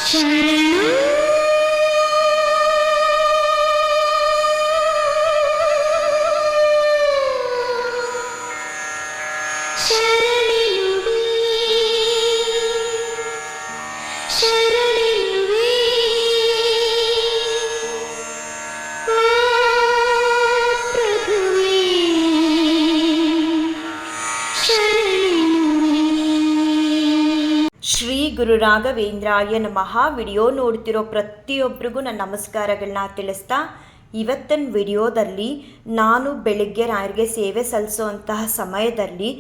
ಶರಣು ಶರಣೆನುವೆ ಶರಣೆನುವೆ ಓ ಪ್ರಭುವೇ ಶರಣೆನುವೆ. ಶ್ರೀ ಗುರು ರಾಘವೇಂದ್ರಾಯ ನಮಃ. ವಿಡಿಯೋ ನೋಡ್ತಿರೋ ಪ್ರತಿಯೊಬ್ಬರಿಗೂ ನನ್ನ ನಮಸ್ಕಾರಗಳನ್ನ ತಿಳಿಸ್ತಾ, ಇವತ್ತಿನ ವಿಡಿಯೋದಲ್ಲಿ ನಾನು ಬೆಳಗ್ಗೆ ರಾಯರಿಗೆ ಸೇವೆ ಸಲ್ಲಿಸುವಂತಹ ಸಮಯದಲ್ಲಿ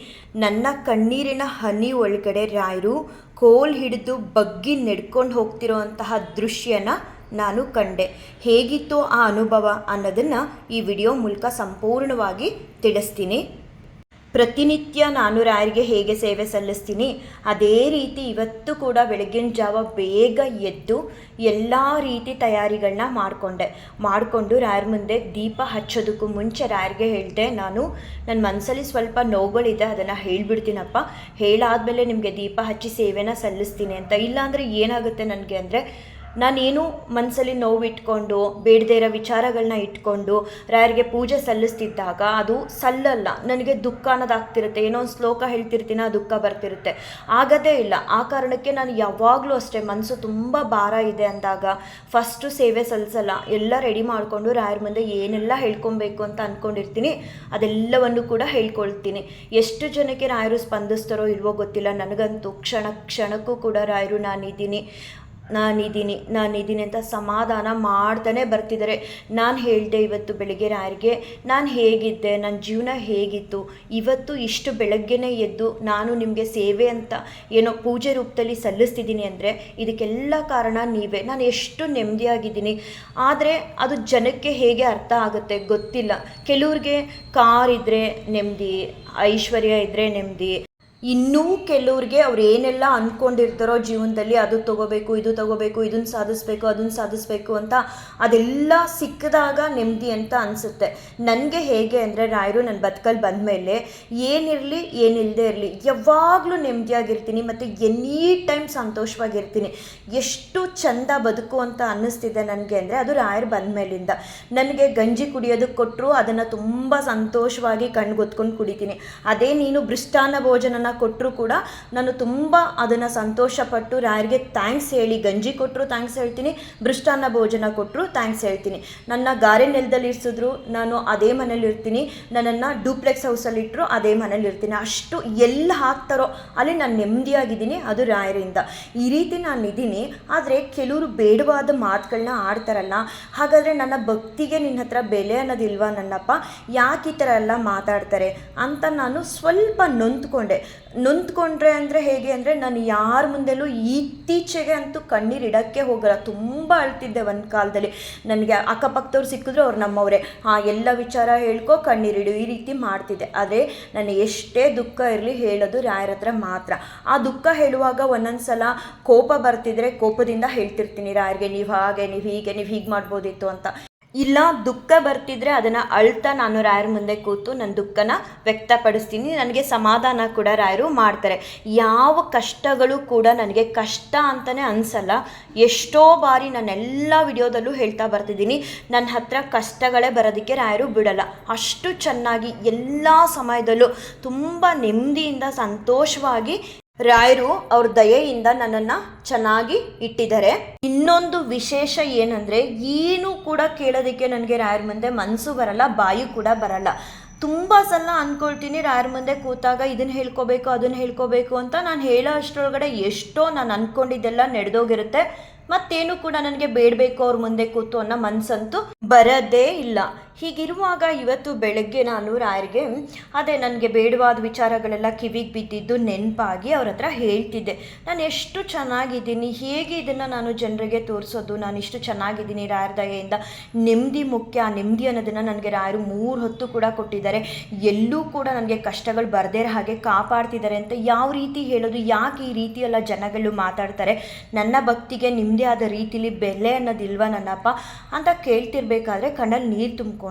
ನನ್ನ ಕಣ್ಣೀರಿನ ಹನಿ ಒಳಗಡೆ ರಾಯರು ಕೋಲ್ ಹಿಡಿದು ಬಗ್ಗಿ ನಡ್ಕೊಂಡು ಹೋಗ್ತಿರೋಂತಹ ದೃಶ್ಯನ ನಾನು ಕಂಡೆ. ಹೇಗಿತ್ತು ಆ ಅನುಭವ ಅನ್ನೋದನ್ನು ಈ ವಿಡಿಯೋ ಮೂಲಕ ಸಂಪೂರ್ಣವಾಗಿ ತಿಳಿಸ್ತೀನಿ. ಪ್ರತಿನಿತ್ಯ ನಾನು ರಾಯರಿಗೆ ಹೇಗೆ ಸೇವೆ ಸಲ್ಲಿಸ್ತೀನಿ ಅದೇ ರೀತಿ ಇವತ್ತು ಕೂಡ ಬೆಳಗಿನ ಜಾವ ಬೇಗ ಎದ್ದು ಎಲ್ಲ ರೀತಿ ತಯಾರಿಗಳನ್ನ ಮಾಡಿಕೊಂಡು ರಾಯರ ಮುಂದೆ ದೀಪ ಹಚ್ಚೋದಕ್ಕೂ ಮುಂಚೆ ರಾಯರಿಗೆ ಹೇಳಿದೆ, ನಾನು ನನ್ನ ಮನಸ್ಸಲ್ಲಿ ಸ್ವಲ್ಪ ನೋವುಗಳಿದೆ, ಅದನ್ನು ಹೇಳ್ಬಿಡ್ತೀನಪ್ಪ, ಹೇಳಾದ್ಮೇಲೆ ನಿಮಗೆ ದೀಪ ಹಚ್ಚಿ ಸೇವೆನ ಸಲ್ಲಿಸ್ತೀನಿ ಅಂತ. ಇಲ್ಲಾಂದರೆ ಏನಾಗುತ್ತೆ ನನಗೆ ಅಂದರೆ, ನಾನೇನು ಮನಸ್ಸಲ್ಲಿ ನೋವು ಇಟ್ಕೊಂಡು ಬೇಡದೇ ಇರೋ ವಿಚಾರಗಳನ್ನ ಇಟ್ಕೊಂಡು ರಾಯರಿಗೆ ಪೂಜೆ ಸಲ್ಲಿಸ್ತಿದ್ದಾಗ ಅದು ಸಲ್ಲಲ್ಲ, ನನಗೆ ದುಃಖ ಅನ್ನೋದಾಗ್ತಿರುತ್ತೆ. ಏನೋ ಒಂದು ಶ್ಲೋಕ ಹೇಳ್ತಿರ್ತೀನಿ, ಆ ದುಃಖ ಬರ್ತಿರುತ್ತೆ, ಆಗೋದೇ ಇಲ್ಲ. ಆ ಕಾರಣಕ್ಕೆ ನಾನು ಯಾವಾಗಲೂ ಅಷ್ಟೇ ಮನಸ್ಸು ತುಂಬ ಭಾರ ಇದೆ ಅಂದಾಗ ಫಸ್ಟು ಸೇವೆ ಸಲ್ಲಿಸಲ್ಲ, ಎಲ್ಲ ರೆಡಿ ಮಾಡಿಕೊಂಡು ರಾಯರ ಮುಂದೆ ಏನೆಲ್ಲ ಹೇಳ್ಕೊಬೇಕು ಅಂತ ಅಂದ್ಕೊಂಡಿರ್ತೀನಿ ಅದೆಲ್ಲವನ್ನು ಕೂಡ ಹೇಳ್ಕೊಳ್ತೀನಿ. ಎಷ್ಟು ಜನಕ್ಕೆ ರಾಯರು ಸ್ಪಂದಿಸ್ತಾರೋ ಇಲ್ವೋ ಗೊತ್ತಿಲ್ಲ, ನನಗಂತೂ ಕ್ಷಣ ಕ್ಷಣಕ್ಕೂ ಕೂಡ ರಾಯರು ನಾನಿದ್ದೀನಿ ಅಂತ ಸಮಾಧಾನ ಮಾಡ್ತಾನೆ ಬರ್ತಿದ್ದಾರೆ. ನಾನು ಹೇಳಿದೆ ಇವತ್ತು ಬೆಳಗ್ಗೆ ರಾಯರಿಗೆ, ನಾನು ಹೇಗಿದ್ದೆ, ನನ್ನ ಜೀವನ ಹೇಗಿತ್ತು, ಇವತ್ತು ಇಷ್ಟು ಬೆಳಗ್ಗೆನೇ ಎದ್ದು ನಾನು ನಿಮಗೆ ಸೇವೆ ಅಂತ ಏನೋ ಪೂಜೆ ರೂಪದಲ್ಲಿ ಸಲ್ಲಿಸ್ತಿದ್ದೀನಿ ಅಂದರೆ ಇದಕ್ಕೆಲ್ಲ ಕಾರಣ ನೀವೇ. ನಾನು ಎಷ್ಟು ನೆಮ್ಮದಿಯಾಗಿದ್ದೀನಿ, ಆದರೆ ಅದು ಜನಕ್ಕೆ ಹೇಗೆ ಅರ್ಥ ಆಗುತ್ತೆ ಗೊತ್ತಿಲ್ಲ. ಕೆಲವ್ರಿಗೆ ಕಾರ್ ಇದ್ದರೆ ನೆಮ್ಮದಿ, ಐಶ್ವರ್ಯ ಇದ್ದರೆ ನೆಮ್ಮದಿ, ಇನ್ನೂ ಕೆಲವ್ರಿಗೆ ಅವ್ರು ಏನೆಲ್ಲ ಅಂದ್ಕೊಂಡಿರ್ತಾರೋ ಜೀವನದಲ್ಲಿ ಅದು ತೊಗೋಬೇಕು, ಇದು ತೊಗೋಬೇಕು, ಇದನ್ನು ಸಾಧಿಸ್ಬೇಕು, ಅದನ್ನು ಸಾಧಿಸ್ಬೇಕು ಅಂತ ಅದೆಲ್ಲ ಸಿಕ್ಕಿದಾಗ ನೆಮ್ಮದಿ ಅಂತ ಅನಿಸುತ್ತೆ. ನನಗೆ ಹೇಗೆ ಅಂದರೆ, ರಾಯರು ನನ್ನ ಬದುಕಲ್ಲಿ ಬಂದಮೇಲೆ ಏನಿರಲಿ ಏನಿಲ್ಲದೆ ಇರಲಿ ಯಾವಾಗಲೂ ನೆಮ್ಮದಿಯಾಗಿರ್ತೀನಿ ಮತ್ತು ಎನಿ ಟೈಮ್ ಸಂತೋಷವಾಗಿರ್ತೀನಿ. ಎಷ್ಟು ಚಂದ ಬದುಕು ಅಂತ ಅನ್ನಿಸ್ತಿದೆ ನನಗೆ ಅಂದರೆ ಅದು ರಾಯರು ಬಂದಮೇಲಿಂದ. ನನಗೆ ಗಂಜಿ ಕುಡಿಯೋದಕ್ಕೆ ಕೊಟ್ಟರು ಅದನ್ನು ತುಂಬ ಸಂತೋಷವಾಗಿ ಕಣ್ಗೊತ್ಕೊಂಡು ಕುಡಿತೀನಿ. ಅದೇ ನೀನು ಮೃಷ್ಟಾನ್ನ ಭೋಜನನ ಕೊಟ್ಟರು ಕೂಡ ನಾನು ತುಂಬ ಅದನ್ನು ಸಂತೋಷಪಟ್ಟು ರಾಯರಿಗೆ ಥ್ಯಾಂಕ್ಸ್ ಹೇಳಿ, ಗಂಜಿ ಕೊಟ್ಟರು ಥ್ಯಾಂಕ್ಸ್ ಹೇಳ್ತೀನಿ, ಮೃಷ್ಟಾನ್ನ ಭೋಜನ ಕೊಟ್ಟರು ಥ್ಯಾಂಕ್ಸ್ ಹೇಳ್ತೀನಿ. ನನ್ನ ಗಾರೆ ನೆಲದಲ್ಲಿ ಇರಿಸಿದ್ರು ನಾನು ಅದೇ ಮನೇಲಿ ಇರ್ತೀನಿ, ನನ್ನನ್ನು ಡೂಪ್ಲೆಕ್ಸ್ ಹೌಸಲ್ಲಿ ಇಟ್ಟರು ಅದೇ ಮನೇಲಿ ಇರ್ತೀನಿ. ಅಷ್ಟು ಎಲ್ಲ ಹಾಕ್ತಾರೋ ಅಲ್ಲಿ ನಾನು ನೆಮ್ಮದಿಯಾಗಿದ್ದೀನಿ, ಅದು ರಾಯರಿಂದ. ಈ ರೀತಿ ನಾನು ಇದ್ದೀನಿ. ಆದರೆ ಕೆಲವರು ಬೇಡವಾದ ಮಾತುಗಳನ್ನ ಆಡ್ತಾರಲ್ಲ, ಹಾಗಾದರೆ ನನ್ನ ಭಕ್ತಿಗೆ ನಿನ್ನ ಹತ್ರ ಬೆಲೆ ಅನ್ನೋದಿಲ್ವಾ ನನ್ನಪ್ಪ, ಯಾಕೆ ಈ ಥರ ಎಲ್ಲ ಮಾತಾಡ್ತಾರೆ ಅಂತ ನಾನು ಸ್ವಲ್ಪ ನೊಂದ್ಕೊಂಡ್ರೆ ಅಂದರೆ ಹೇಗೆ ಅಂದರೆ, ನಾನು ಯಾರ ಮುಂದೆಲೂ ಇತ್ತೀಚೆಗೆ ಅಂತೂ ಕಣ್ಣೀರಿಡೋಕ್ಕೆ ಹೋಗಲ್ಲ. ತುಂಬ ಅಳ್ತಿದ್ದೆ ಒಂದು ಕಾಲದಲ್ಲಿ. ನನಗೆ ಅಕ್ಕಪಕ್ಕದವ್ರು ಸಿಕ್ಕಿದ್ರು ಅವ್ರು ನಮ್ಮವರೇ, ಎಲ್ಲ ವಿಚಾರ ಹೇಳ್ಕೊ ಕಣ್ಣೀರಿಡು, ಈ ರೀತಿ ಮಾಡ್ತಿದ್ದೆ. ಆದರೆ ನಾನು ಎಷ್ಟೇ ದುಃಖ ಇರಲಿ ಹೇಳೋದು ರಾಯರ ಹತ್ರ ಮಾತ್ರ. ಆ ದುಃಖ ಹೇಳುವಾಗ ಒಂದೊಂದು ಸಲ ಕೋಪ ಬರ್ತಿದ್ರೆ ಕೋಪದಿಂದ ಹೇಳ್ತಿರ್ತೀನಿ ರಾಯರಿಗೆ, ನೀವು ಹಾಗೆ, ನೀವು ಹೀಗೆ ಮಾಡ್ಬೋದಿತ್ತು ಅಂತ. ಇಲ್ಲ ದುಃಖ ಬರ್ತಿದ್ರೆ ಅದನ್ನು ಅಳ್ತಾ ನಾನು ರಾಯರ ಮುಂದೆ ಕೂತು ನನ್ನ ದುಃಖನ ವ್ಯಕ್ತಪಡಿಸ್ತೀನಿ. ನನಗೆ ಸಮಾಧಾನ ಕೂಡ ರಾಯರು ಮಾಡ್ತಾರೆ. ಯಾವ ಕಷ್ಟಗಳು ಕೂಡ ನನಗೆ ಕಷ್ಟ ಅಂತಲೇ ಅನಿಸಲ್ಲ. ಎಷ್ಟೋ ಬಾರಿ ನಾನೆಲ್ಲ ವಿಡಿಯೋದಲ್ಲೂ ಹೇಳ್ತಾ ಬರ್ತಿದ್ದೀನಿ, ನನ್ನ ಹತ್ರ ಕಷ್ಟಗಳೇ ಬರೋದಕ್ಕೆ ರಾಯರು ಬಿಡಲ್ಲ. ಅಷ್ಟು ಚೆನ್ನಾಗಿ ಎಲ್ಲ ಸಮಯದಲ್ಲೂ ತುಂಬ ನೆಮ್ಮದಿಯಿಂದ ಸಂತೋಷವಾಗಿ ರಾಯರು ಅವ್ರ ದಯೆಯಿಂದ ನನ್ನನ್ನು ಚೆನ್ನಾಗಿ ಇಟ್ಟಿದ್ದಾರೆ. ಇನ್ನೊಂದು ವಿಶೇಷ ಏನಂದರೆ, ಏನೂ ಕೂಡ ಕೇಳೋದಕ್ಕೆ ನನಗೆ ರಾಯರ ಮುಂದೆ ಮನಸ್ಸು ಬರಲ್ಲ, ಬಾಯಿ ಕೂಡ ಬರಲ್ಲ. ತುಂಬ ಸಲ ಅಂದ್ಕೊಳ್ತೀನಿ ರಾಯರ ಮುಂದೆ ಕೂತಾಗ ಇದನ್ನು ಹೇಳ್ಕೋಬೇಕು ಅದನ್ನು ಹೇಳ್ಕೋಬೇಕು ಅಂತ. ನಾನು ಹೇಳೋ ಅಷ್ಟರೊಳಗಡೆ ಎಷ್ಟೋ ನಾನು ಅಂದ್ಕೊಂಡಿದ್ದೆಲ್ಲ ನಡೆದೋಗಿರುತ್ತೆ. ಮತ್ತೇನು ಕೂಡ ನನಗೆ ಬೇಡಬೇಕು ಅವ್ರ ಮುಂದೆ ಕೂತು ಅನ್ನೋ ಮನಸ್ಸಂತೂ ಬರೋದೇ ಇಲ್ಲ. ಹೀಗಿರುವಾಗ ಇವತ್ತು ಬೆಳಗ್ಗೆ ನಾನು ರಾಯರಿಗೆ ಅದೇ ನನಗೆ ಬೇಡವಾದ ವಿಚಾರಗಳೆಲ್ಲ ಕಿವಿಗೆ ಬಿದ್ದಿದ್ದು ನೆನಪಾಗಿ ಅವ್ರ ಹತ್ರ ಹೇಳ್ತಿದ್ದೆ, ನಾನು ಎಷ್ಟು ಚೆನ್ನಾಗಿದ್ದೀನಿ, ಹೇಗೆ ಇದನ್ನು ನಾನು ಜನರಿಗೆ ತೋರಿಸೋದು, ನಾನು ಇಷ್ಟು ಚೆನ್ನಾಗಿದ್ದೀನಿ ರಾಯರ ದಯೆಯಿಂದ. ನೆಮ್ಮದಿ ಮುಖ್ಯ, ನೆಮ್ಮದಿ ಅನ್ನೋದನ್ನು ನನಗೆ ರಾಯರು 3 ಹೊತ್ತು ಕೂಡ ಕೊಟ್ಟಿದ್ದಾರೆ. ಎಲ್ಲೂ ಕೂಡ ನನಗೆ ಕಷ್ಟಗಳು ಬರದೇ ಇರೋ ಹಾಗೆ ಕಾಪಾಡ್ತಿದ್ದಾರೆ ಅಂತ ಯಾವ ರೀತಿ ಹೇಳೋದು, ಯಾಕೆ ಈ ರೀತಿ ಎಲ್ಲ ಜನಗಳು ಮಾತಾಡ್ತಾರೆ, ನನ್ನ ಭಕ್ತಿಗೆ ನಿಮ್ಮದೇ ಆದ ರೀತಿಲಿ ಬೆಲೆ ಅನ್ನೋದಿಲ್ವ ನನ್ನಪ್ಪ ಅಂತ ಕೇಳ್ತಿರ್ಬೇಕಾದ್ರೆ ಕಣ್ಣಲ್ಲಿ ನೀರು ತುಂಬಿಕೊಂಡೆ.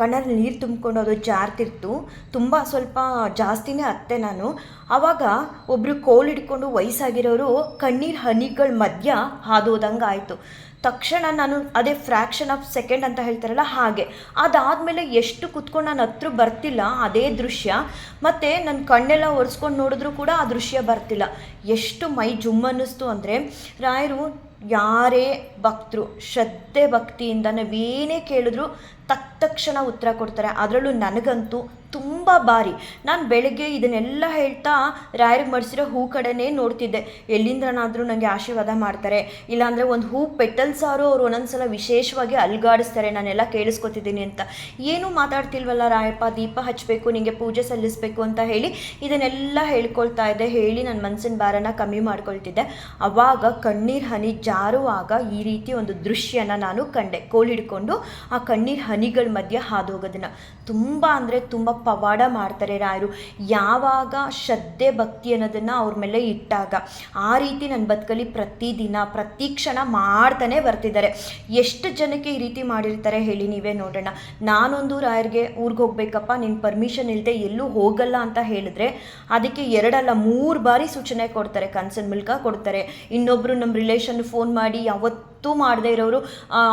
ಕಣ್ಣಲ್ಲಿ ನೀರು ತುಂಬಿಕೊಂಡು ಅದು ಜಾರ್ತಿರ್ತು. ತುಂಬ ಸ್ವಲ್ಪ ಜಾಸ್ತಿನೇ ಅತ್ತೆ ನಾನು. ಆವಾಗ ಒಬ್ಬರು ಕೋಲ್ ಹಿಡ್ಕೊಂಡು ವಯಸ್ಸಾಗಿರೋರು ಕಣ್ಣೀರು ಹನಿಗಳ ಮಧ್ಯ ಹಾದು ಹೋದಂಗೆ ಆಯಿತು. ತಕ್ಷಣ ನಾನು ಅದೇ ಫ್ರ್ಯಾಕ್ಷನ್ ಆಫ್ ಸೆಕೆಂಡ್ ಅಂತ ಹೇಳ್ತಾರಲ್ಲ ಹಾಗೆ ಅದಾದಮೇಲೆ ಎಷ್ಟು ಕುತ್ಕೊಂಡು ನಾನು ಹತ್ರ ಬರ್ತಿಲ್ಲ ಅದೇ ದೃಶ್ಯ, ಮತ್ತು ನನ್ನ ಕಣ್ಣೆಲ್ಲ ಒರೆಸ್ಕೊಂಡು ನೋಡಿದ್ರೂ ಕೂಡ ಆ ದೃಶ್ಯ ಬರ್ತಿಲ್ಲ. ಎಷ್ಟು ಮೈ ಜುಮ್ ಅನ್ನಿಸ್ತು ಅಂದರೆ, ರಾಯರು ಯಾರೇ ಭಕ್ತರು ಶ್ರದ್ಧೆ ಭಕ್ತಿಯಿಂದ ನಾವೇನೇ ಕೇಳಿದ್ರು ತಕ್ಷಣ ಉತ್ತರ ಕೊಡ್ತಾರೆ. ಅದರಲ್ಲೂ ನನಗಂತೂ ತುಂಬ ಬಾರಿ ನಾನು ಬೆಳಗ್ಗೆ ಇದನ್ನೆಲ್ಲ ಹೇಳ್ತಾ ರಾಯರಿಗೆ ಮಡಿಸಿರೋ ಹೂ ಕಡೆನೇ ನೋಡ್ತಿದ್ದೆ, ಎಲ್ಲಿಂದನಾದರೂ ನನಗೆ ಆಶೀರ್ವಾದ ಮಾಡ್ತಾರೆ, ಇಲ್ಲಾಂದರೆ ಒಂದು ಹೂ ಪೆಟಲ್ಸಾರು ಅವ್ರು ಒಂದೊಂದ್ಸಲ ವಿಶೇಷವಾಗಿ ಅಲ್ಗಾಡಿಸ್ತಾರೆ, ನಾನೆಲ್ಲ ಕೇಳಿಸ್ಕೊತಿದ್ದೀನಿ ಅಂತ. ಏನೂ ಮಾತಾಡ್ತಿಲ್ವಲ್ಲ ರಾಯಪ್ಪ, ದೀಪ ಹಚ್ಚಬೇಕು, ನಿಮಗೆ ಪೂಜೆ ಸಲ್ಲಿಸಬೇಕು ಅಂತ ಹೇಳಿ ಇದನ್ನೆಲ್ಲ ಹೇಳ್ಕೊಳ್ತಾ ಇದ್ದೆ. ಹೇಳಿ ನನ್ನ ಮನಸ್ಸಿನ ಭಾರನ ಕಮ್ಮಿ ಮಾಡ್ಕೊಳ್ತಿದ್ದೆ. ಆವಾಗ ಕಣ್ಣೀರು ಹನಿ ಜಾರುವಾಗ ಈ ರೀತಿ ಒಂದು ದೃಶ್ಯನ ನಾನು ಕಂಡೆ. ಕೋಲ್ ಹಿಡ್ಕೊಂಡು ಆ ಕಣ್ಣೀರು ಹನಿಗಳ ಮಧ್ಯೆ ಹಾದು ಹೋಗೋದನ್ನು ತುಂಬ ಅಂದರೆ ತುಂಬ ಪವಾಡ ಮಾಡ್ತಾರೆ ರಾಯರು. ಯಾವಾಗ ಶ್ರದ್ಧೆ ಭಕ್ತಿ ಅನ್ನೋದನ್ನು ಅವ್ರ ಮೇಲೆ ಇಟ್ಟಾಗ ಆ ರೀತಿ ನನ್ನ ಬದುಕಲ್ಲಿ ಪ್ರತಿದಿನ ಪ್ರತಿ ಕ್ಷಣ ಮಾಡ್ತಾನೆ ಬರ್ತಿದ್ದಾರೆ. ಎಷ್ಟು ಜನಕ್ಕೆ ಈ ರೀತಿ ಮಾಡಿರ್ತಾರೆ ಹೇಳಿ, ನೀವೇ ನೋಡೋಣ. ನಾನೊಂದು ರಾಯರಿಗೆ ಊರಿಗೆ ಹೋಗ್ಬೇಕಪ್ಪ, ನಿನ್ನ ಪರ್ಮಿಷನ್ ಇಲ್ಲದೆ ಎಲ್ಲೂ ಹೋಗಲ್ಲ ಅಂತ ಹೇಳಿದ್ರೆ ಅದಕ್ಕೆ 2 ಅಲ್ಲ 3 ಬಾರಿ ಸೂಚನೆ ಕೊಡ್ತಾರೆ, ಕನ್ಸನ್ ಮೂಲಕ ಕೊಡ್ತಾರೆ. ಇನ್ನೊಬ್ಬರು ನಮ್ಮ ರಿಲೇಷನ್ ಫೋನ್ ಮಾಡಿ ಯಾವತ್ತೂ ಮಾಡದೇ ಇರೋರು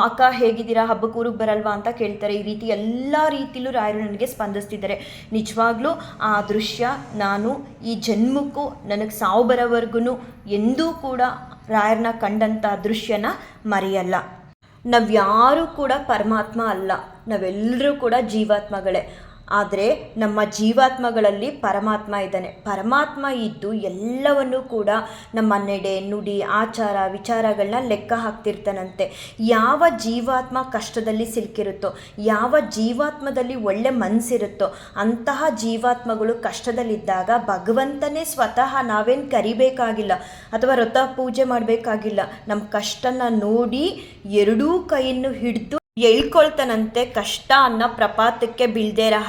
ಅಕ್ಕ ಹೇಗಿದ್ದೀರಾ, ಹಬ್ಬಕ್ಕೆ ಊರಿಗೆ ಬರಲ್ವಾ ಅಂತ ಕೇಳ್ತಾರೆ. ಈ ರೀತಿ ಎಲ್ಲ ರೀತಿಲೂ ರಾಯರು ನನಗೆ ಸ್ಪಂದಿಸ್ತಿದ್ದಾರೆ. ನಿಜವಾಗ್ಲೂ ಆ ದೃಶ್ಯ ನಾನು ಈ ಜನ್ಮಕ್ಕೂ ನನಗೆ ಸಾವು ಬರೋವರೆಗೂ ಎಂದೂ ಕೂಡ ರಾಯರನ್ನ ಕಂಡಂಥ ದೃಶ್ಯನ ಮರೆಯಲ್ಲ. ನಾವ್ಯಾರೂ ಕೂಡ ಪರಮಾತ್ಮ ಅಲ್ಲ, ನಾವೆಲ್ಲರೂ ಕೂಡ ಜೀವಾತ್ಮಗಳೇ. ಆದರೆ ನಮ್ಮ ಜೀವಾತ್ಮಗಳಲ್ಲಿ ಪರಮಾತ್ಮ ಇದ್ದಾನೆ. ಪರಮಾತ್ಮ ಇದ್ದು ಎಲ್ಲವನ್ನೂ ಕೂಡ ನಮ್ಮ ನಡೆ ನುಡಿ ಆಚಾರ ವಿಚಾರಗಳನ್ನ ಲೆಕ್ಕ ಹಾಕ್ತಿರ್ತಾನಂತೆ. ಯಾವ ಜೀವಾತ್ಮ ಕಷ್ಟದಲ್ಲಿ ಸಿಲುಕಿರುತ್ತೋ, ಯಾವ ಜೀವಾತ್ಮದಲ್ಲಿ ಒಳ್ಳೆ ಮನಸ್ಸಿರುತ್ತೋ ಅಂತಹ ಜೀವಾತ್ಮಗಳು ಕಷ್ಟದಲ್ಲಿದ್ದಾಗ ಭಗವಂತನೇ ಸ್ವತಃ ನಾವೇನು ಕರಿಬೇಕಾಗಿಲ್ಲ ಅಥವಾ ವ್ರತ ಪೂಜೆ ಮಾಡಬೇಕಾಗಿಲ್ಲ. ನಮ್ಮ ಕಷ್ಟನ ನೋಡಿ 2 ಕೈಯನ್ನು ಹಿಡಿದು ಎಳ್ಕೊಳ್ತಾನಂತೆ, ಕಷ್ಟ ಅನ್ನೋ ಪ್ರಪಾತಕ್ಕೆ ಬೀಳದೇ ಇರೋ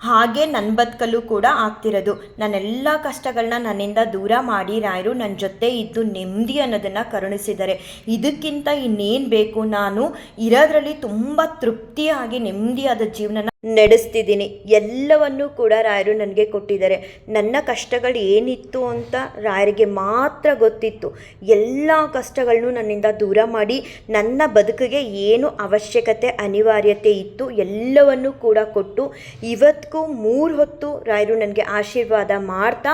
ಹಾಗೆ ನನ್ನ ಬದುಕಲ್ಲೂ ಕೂಡ ಆಗ್ತಿರೋದು. ನನ್ನೆಲ್ಲ ಕಷ್ಟಗಳನ್ನ ನನ್ನಿಂದ ದೂರ ಮಾಡಿ ರಾಯರು ನನ್ನ ಜೊತೆ ಇದ್ದು ನೆಮ್ಮದಿ ಅನ್ನೋದನ್ನು ಕರುಣಿಸಿದ್ದಾರೆ. ಇದಕ್ಕಿಂತ ಇನ್ನೇನು ಬೇಕು? ನಾನು ಇರೋದ್ರಲ್ಲಿ ತುಂಬ ತೃಪ್ತಿಯಾಗಿ ನೆಮ್ಮದಿಯಾದ ಜೀವನನ ನಡೆಸ್ತಿದ್ದೀನಿ. ಎಲ್ಲವನ್ನೂ ಕೂಡ ರಾಯರು ನನಗೆ ಕೊಟ್ಟಿದ್ದಾರೆ. ನನ್ನ ಕಷ್ಟಗಳು ಏನಿತ್ತು ಅಂತ ರಾಯರಿಗೆ ಮಾತ್ರ ಗೊತ್ತಿತ್ತು. ಎಲ್ಲ ಕಷ್ಟಗಳನ್ನೂ ನನ್ನಿಂದ ದೂರ ಮಾಡಿ ನನ್ನ ಬದುಕಿಗೆ ಏನು ಅವಶ್ಯಕತೆ ಅನಿವಾರ್ಯತೆ ಇತ್ತು ಎಲ್ಲವನ್ನೂ ಕೂಡ ಕೊಟ್ಟು ಇವತ್ತಿಗೂ 3 ಹೊತ್ತು ರಾಯರು ನನಗೆ ಆಶೀರ್ವಾದ ಮಾಡ್ತಾ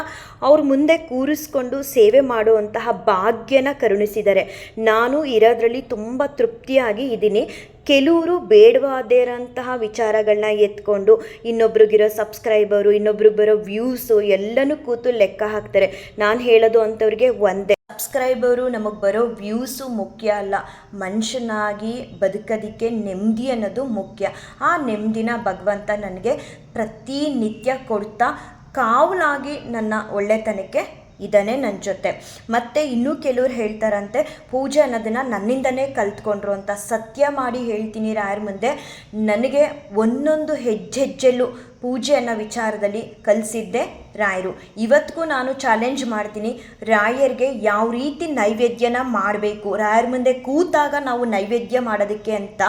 ಅವ್ರ ಮುಂದೆ ಕೂರಿಸ್ಕೊಂಡು ಸೇವೆ ಮಾಡುವಂತಹ ಭಾಗ್ಯನ ಕರುಣಿಸಿದ್ದಾರೆ. ನಾನು ಇರೋದ್ರಲ್ಲಿ ತುಂಬ ತೃಪ್ತಿಯಾಗಿ ಇದ್ದೀನಿ. ಕೆಲವರು ಬೇಡವಾದಿರೋಂತಹ ವಿಚಾರಗಳನ್ನ ಎತ್ಕೊಂಡು ಇನ್ನೊಬ್ರಿಗಿರೋ ಸಬ್ಸ್ಕ್ರೈಬರು ಇನ್ನೊಬ್ರಿಗೆ ಬರೋ ವ್ಯೂಸು ಎಲ್ಲನೂ ಕೂತು ಲೆಕ್ಕ ಹಾಕ್ತಾರೆ. ನಾನು ಹೇಳೋದು ಅಂಥವ್ರಿಗೆ ಒಂದೇ, ಸಬ್ಸ್ಕ್ರೈಬರು ನಮಗೆ ಬರೋ ವ್ಯೂಸು ಮುಖ್ಯ ಅಲ್ಲ, ಮನುಷ್ಯನಾಗಿ ಬದುಕೋದಕ್ಕೆ ನೆಮ್ಮದಿ ಅನ್ನೋದು ಮುಖ್ಯ. ಆ ನೆಮ್ಮದಿನ ಭಗವಂತ ನನಗೆ ಪ್ರತಿನಿತ್ಯ ಕೊಡ್ತಾ ಕಾವಲಾಗಿ ನನ್ನ ಒಳ್ಳೆತನಕ್ಕೆ ಇದ್ದಾನೆ ನನ್ನ ಜೊತೆ. ಮತ್ತು ಇನ್ನೂ ಕೆಲವ್ರು ಹೇಳ್ತಾರಂತೆ ಪೂಜೆ ಅನ್ನೋದನ್ನು ನನ್ನಿಂದನೇ ಕಲ್ತ್ಕೊಂಡ್ರು ಅಂತ. ಸತ್ಯ ಮಾಡಿ ಹೇಳ್ತೀನಿ ರಾಯರ ಮುಂದೆ, ನನಗೆ ಒಂದೊಂದು ಹೆಜ್ಜೆಲ್ಲೂ ಪೂಜೆ ಅನ್ನೋ ವಿಚಾರದಲ್ಲಿ ಕಲಿಸಿದ್ದೆ ರಾಯರು. ಇವತ್ತಿಗೂ ನಾನು ಚಾಲೆಂಜ್ ಮಾಡ್ತೀನಿ, ರಾಯರಿಗೆ ಯಾವ ರೀತಿ ನೈವೇದ್ಯನ ಮಾಡಬೇಕು, ರಾಯರ ಮುಂದೆ ಕೂತಾಗ ನಾವು ನೈವೇದ್ಯ ಮಾಡೋದಕ್ಕೆ ಅಂತ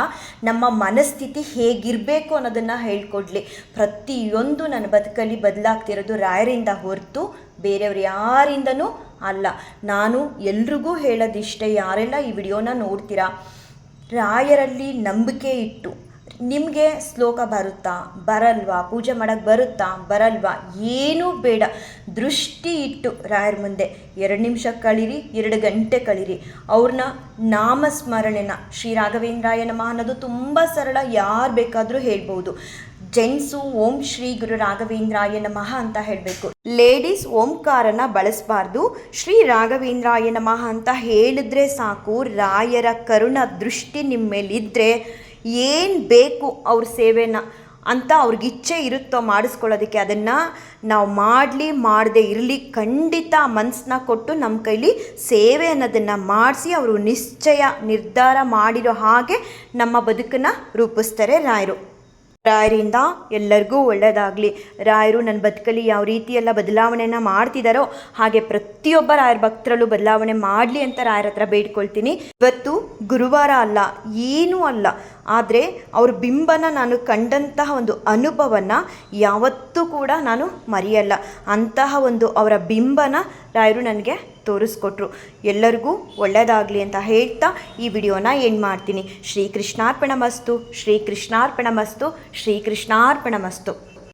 ನಮ್ಮ ಮನಸ್ಥಿತಿ ಹೇಗಿರಬೇಕು ಅನ್ನೋದನ್ನು ಹೇಳ್ಕೊಡ್ಲಿ. ಪ್ರತಿಯೊಂದು ನನ್ನ ಬದುಕಲ್ಲಿ ಬದಲಾಗ್ತಿರೋದು ರಾಯರಿಂದ ಹೊರತು ಬೇರೆಯವ್ರು ಯಾರಿಂದನೂ ಅಲ್ಲ. ನಾನು ಎಲ್ರಿಗೂ ಹೇಳೋದಿಷ್ಟೇ, ಯಾರೆಲ್ಲ ಈ ವಿಡಿಯೋನ ನೋಡ್ತೀರಾ, ರಾಯರಲ್ಲಿ ನಂಬಿಕೆ ಇಟ್ಟು ನಿಮಗೆ ಶ್ಲೋಕ ಬರುತ್ತಾ ಬರಲ್ವಾ, ಪೂಜೆ ಮಾಡೋಕ್ಕೆ ಬರುತ್ತಾ ಬರಲ್ವಾ, ಏನೂ ಬೇಡ, ದೃಷ್ಟಿ ಇಟ್ಟು ರಾಯರ ಮುಂದೆ 2 ನಿಮಿಷ ಕಳೀರಿ, 2 ಗಂಟೆ ಕಳೀರಿ. ಅವ್ರನ್ನ ನಾಮಸ್ಮರಣೆನ ಶ್ರೀ ರಾಘವೇಂದ್ರಾಯ ನಮಃ ಅನ್ನೋದು ತುಂಬ ಸರಳ, ಯಾರು ಬೇಕಾದರೂ ಹೇಳ್ಬೋದು. ಜೆಂಟ್ಸು ಓಂ ಶ್ರೀ ಗುರು ರಾಘವೇಂದ್ರಾಯ ನಮಃ ಅಂತ ಹೇಳಬೇಕು. ಲೇಡೀಸ್ ಓಂಕಾರನ ಬಳಸಬಾರ್ದು, ಶ್ರೀ ರಾಘವೇಂದ್ರಾಯ ನಮಃ ಅಂತ ಹೇಳಿದ್ರೆ ಸಾಕು. ರಾಯರ ಕರುಣ ದೃಷ್ಟಿ ನಿಮ್ಮ ಮೇಲಿದ್ದರೆ ಏನು ಬೇಕು ಅವ್ರ ಸೇವೆನ ಅಂತ ಅವ್ರಿಗೆ ಇಚ್ಛೆ ಇರುತ್ತೋ ಮಾಡಿಸ್ಕೊಳ್ಳೋದಕ್ಕೆ, ಅದನ್ನು ನಾವು ಮಾಡದೇ ಇರಲಿ, ಖಂಡಿತ ಮನಸ್ಸನ್ನ ಕೊಟ್ಟು ನಮ್ಮ ಕೈಲಿ ಸೇವೆ ಅನ್ನೋದನ್ನು ಮಾಡಿಸಿ ಅವರು ನಿಶ್ಚಯ ನಿರ್ಧಾರ ಮಾಡಿರೋ ಹಾಗೆ ನಮ್ಮ ಬದುಕನ್ನು ರೂಪಿಸ್ತಾರೆ ರಾಯರು. ರಾಯರಿಂದ ಎಲ್ಲರಿಗೂ ಒಳ್ಳೆಯದಾಗಲಿ. ರಾಯರು ನನ್ನ ಬದುಕಲ್ಲಿ ಯಾವ ರೀತಿಯೆಲ್ಲ ಬದಲಾವಣೆನ ಮಾಡ್ತಿದ್ದಾರೋ ಹಾಗೆ ಪ್ರತಿಯೊಬ್ಬ ರಾಯರ ಭಕ್ತರಲ್ಲೂ ಬದಲಾವಣೆ ಮಾಡಲಿ ಅಂತ ರಾಯರ ಹತ್ರ ಬೇಡ್ಕೊಳ್ತೀನಿ. ಇವತ್ತು ಗುರುವಾರ ಅಲ್ಲ, ಏನೂ ಅಲ್ಲ, ಆದರೆ ಅವ್ರ ಬಿಂಬನ ನಾನು ಕಂಡಂತಹ ಒಂದು ಅನುಭವನ ಯಾವತ್ತೂ ಕೂಡ ನಾನು ಮರೆಯಲ್ಲ. ಅಂತಹ ಒಂದು ಅವರ ಬಿಂಬನ ರಾಯರು ನನಗೆ ತೋರಿಸ್ಕೊಟ್ರು. ಎಲ್ಲರಿಗೂ ಒಳ್ಳೆಯದಾಗಲಿ ಅಂತ ಹೇಳ್ತಾ ಈ ವಿಡಿಯೋನ ಎಂಡ್ ಮಾಡ್ತೀನಿ. ಶ್ರೀಕೃಷ್ಣಾರ್ಪಣಮಸ್ತು, ಶ್ರೀಕೃಷ್ಣಾರ್ಪಣಮಸ್ತು, ಶ್ರೀಕೃಷ್ಣಾರ್ಪಣಮಸ್ತು.